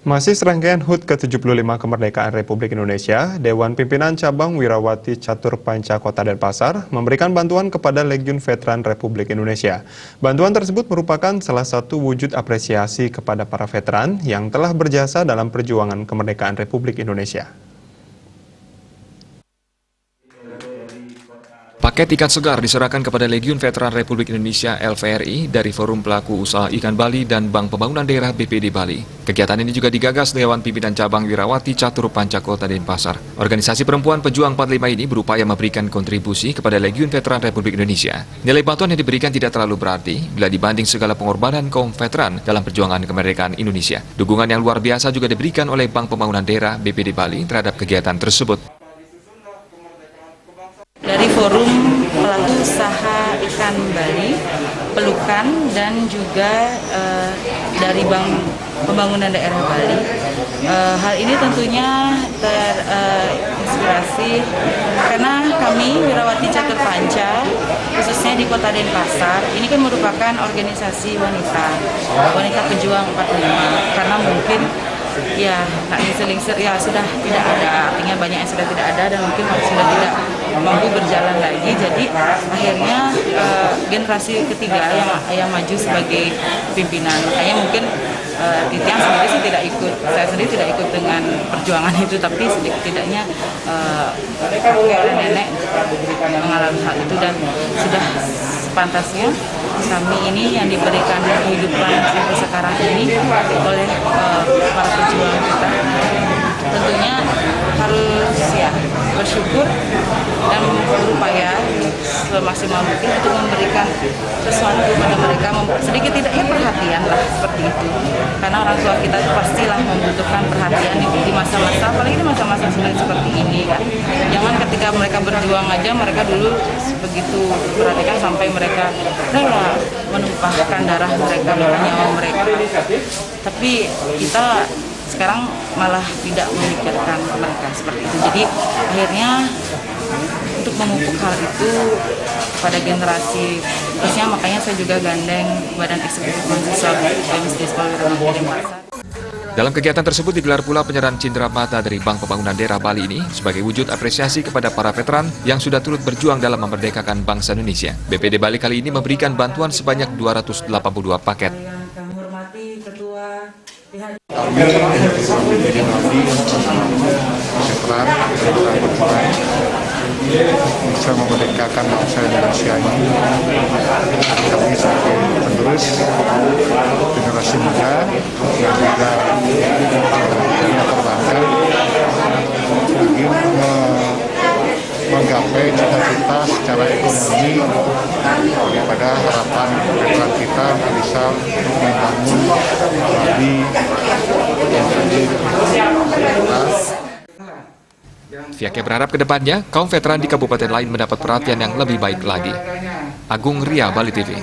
Masih serangkaian HUT ke-75 Kemerdekaan Republik Indonesia, Dewan Pimpinan Cabang Wirawati Catur Panca Kota Denpasar memberikan bantuan kepada Legiun Veteran Republik Indonesia. Bantuan tersebut merupakan salah satu wujud apresiasi kepada para veteran yang telah berjasa dalam perjuangan kemerdekaan Republik Indonesia. Paket ikan segar diserahkan kepada Legiun Veteran Republik Indonesia (LVRI) dari Forum Pelaku Usaha Ikan Bali dan Bank Pembangunan Daerah BPD Bali. Kegiatan ini juga digagas Dewan Pimpinan Cabang Wirawati Catur Panca Kota Denpasar. Organisasi Perempuan Pejuang 45 ini berupaya memberikan kontribusi kepada Legiun Veteran Republik Indonesia. Nilai bantuan yang diberikan tidak terlalu berarti bila dibanding segala pengorbanan kaum veteran dalam perjuangan kemerdekaan Indonesia. Dukungan yang luar biasa juga diberikan oleh Bank Pembangunan Daerah BPD Bali terhadap kegiatan tersebut. Dari Forum Pelaku Usaha Ikan Bali, Pelukan, dan juga dari Bank Pembangunan Daerah Bali. Hal ini tentunya terinspirasi karena kami Wirawati Catur Panca, khususnya di Kota Denpasar, ini kan merupakan organisasi wanita pejuang 45, karena mungkin ya nggak lingsir-lingsir, ya sudah tidak ada, artinya banyak yang sudah tidak ada dan mungkin sudah tidak mampu berjalan lagi. Jadi akhirnya generasi ketiga yang maju sebagai pimpinan. Makanya mungkin Titian sendiri sih tidak ikut, saya sendiri tidak ikut dengan perjuangan itu, tapi setidaknya kakek nenek mengalami hal itu dan sudah sepantasnya kami ini yang diberikan kehidupan sampai sekarang ini oleh para pejuang kita, tentunya harus ya bersyukur dan berupaya semaksimal mungkin untuk memberikan sesuatu kepada mereka, sedikit tidaknya perhatian lah, seperti itu, karena orang tua kita pastilah membutuhkan perhatian di masa-masa, apalagi di masa-masa seperti ini kan. Jangan ketika mereka berjuang aja, mereka dulu begitu perhatikan sampai mereka rela menumpahkan darah mereka, nyawa mereka, tapi kita sekarang malah tidak memikirkan mereka seperti itu. Jadi akhirnya untuk memupuk hal itu pada generasi terusnya, makanya saya juga gandeng Badan Eksekutif Mahasiswa BMSD Sekolah Wirawati Denpasar. Dalam kegiatan tersebut digelar pula penyerahan cindera mata dari Bank Pembangunan Daerah Bali ini sebagai wujud apresiasi kepada para veteran yang sudah turut berjuang dalam memerdekakan bangsa Indonesia. BPD Bali kali ini memberikan bantuan sebanyak 282 paket. Kami BPD Bali veteran bisa memerdekakan bangsa Indonesia ini. Kami sebagai penerus generasi muda yang juga punya perbankan ingin menggapai cita-cita secara ekonomi daripada harapan veteran kita bisa membangun Bali yang tadi kita. Pihaknya berharap ke depannya kaum veteran di kabupaten lain mendapat perhatian yang lebih baik lagi. Agung Ria, Bali TV.